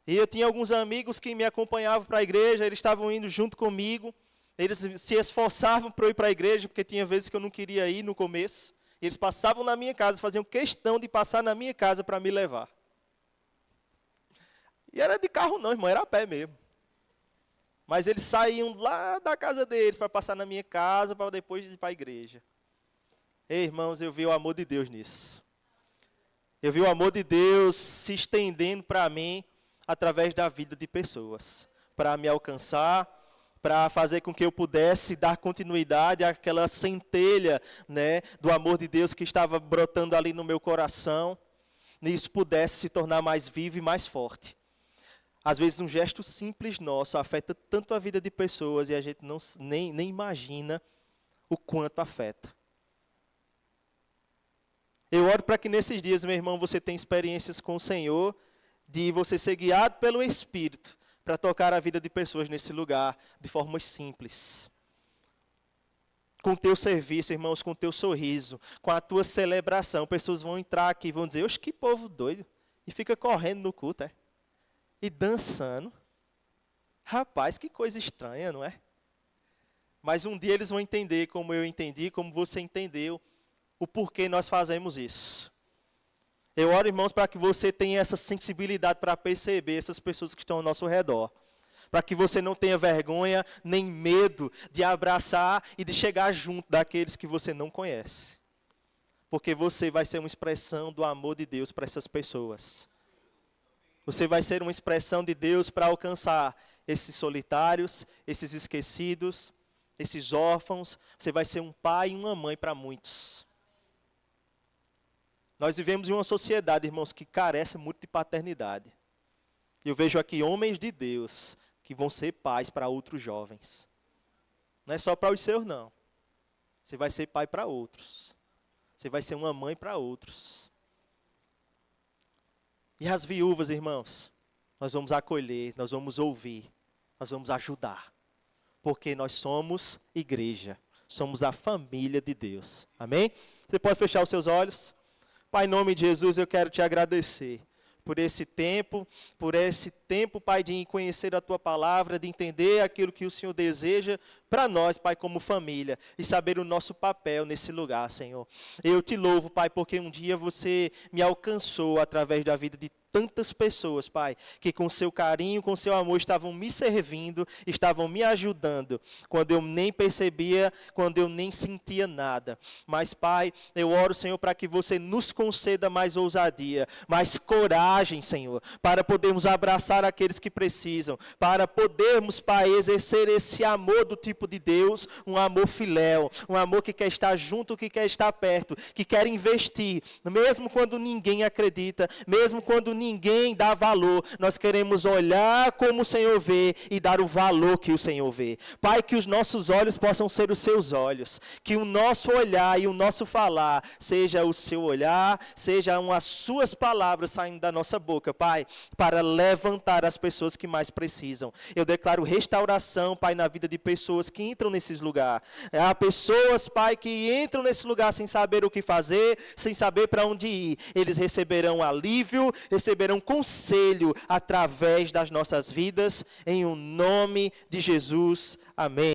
E eu tinha alguns amigos que me acompanhavam para a igreja, eles estavam indo junto comigo, eles se esforçavam para eu ir para a igreja, porque tinha vezes que eu não queria ir no começo. E eles passavam na minha casa, faziam questão de passar na minha casa para me levar. E era de carro não, irmão, era a pé mesmo. Mas eles saíam lá da casa deles para passar na minha casa, para depois ir para a igreja. Ei, irmãos, eu vi o amor de Deus nisso. Eu vi o amor de Deus se estendendo para mim através da vida de pessoas, para me alcançar, para fazer com que eu pudesse dar continuidade àquela centelha, né, do amor de Deus que estava brotando ali no meu coração, e isso pudesse se tornar mais vivo e mais forte. Às vezes um gesto simples nosso afeta tanto a vida de pessoas e a gente nem imagina o quanto afeta. Eu oro para que nesses dias, meu irmão, você tenha experiências com o Senhor, de você ser guiado pelo Espírito, para tocar a vida de pessoas nesse lugar de forma simples. Com o teu serviço, irmãos, com o teu sorriso, com a tua celebração, pessoas vão entrar aqui e vão dizer, oxe, que povo doido. E fica correndo no culto, é? E dançando. Rapaz, que coisa estranha, não é? Mas um dia eles vão entender, como eu entendi, como você entendeu, o porquê nós fazemos isso. Eu oro, irmãos, para que você tenha essa sensibilidade para perceber essas pessoas que estão ao nosso redor. Para que você não tenha vergonha, nem medo de abraçar e de chegar junto daqueles que você não conhece. Porque você vai ser uma expressão do amor de Deus para essas pessoas. Você vai ser uma expressão de Deus para alcançar esses solitários, esses esquecidos, esses órfãos. Você vai ser um pai e uma mãe para muitos. Nós vivemos em uma sociedade, irmãos, que carece muito de paternidade. Eu vejo aqui homens de Deus que vão ser pais para outros jovens. Não é só para os seus, não. Você vai ser pai para outros. Você vai ser uma mãe para outros. E as viúvas, irmãos, nós vamos acolher, nós vamos ouvir, nós vamos ajudar. Porque nós somos igreja, somos a família de Deus. Amém? Você pode fechar os seus olhos? Pai, em nome de Jesus, eu quero te agradecer por esse tempo, Pai, de conhecer a Tua palavra, de entender aquilo que o Senhor deseja para nós, Pai, como família, e saber o nosso papel nesse lugar, Senhor. Eu te louvo, Pai, porque um dia você me alcançou através da vida de tantas pessoas, Pai, que com seu carinho, com seu amor, estavam me servindo, estavam me ajudando, quando eu nem percebia, quando eu nem sentia nada. Mas, Pai, eu oro, Senhor, para que você nos conceda mais ousadia, mais coragem, Senhor, para podermos abraçar aqueles que precisam, para podermos, Pai, exercer esse amor do tipo de Deus, um amor filéu, um amor que quer estar junto, que quer estar perto, que quer investir, mesmo quando ninguém acredita, mesmo quando ninguém dá valor, nós queremos olhar como o Senhor vê e dar o valor que o Senhor vê. Pai, que os nossos olhos possam ser os seus olhos, que o nosso olhar e o nosso falar seja o seu olhar, sejam as suas palavras saindo da nossa boca, Pai, para levantar as pessoas que mais precisam. Eu declaro restauração, Pai, na vida de pessoas que entram nesses lugares. Há pessoas, Pai, que entram nesse lugar sem saber o que fazer, sem saber para onde ir. Eles receberão alívio, receberão conselho através das nossas vidas, em o nome de Jesus. Amém.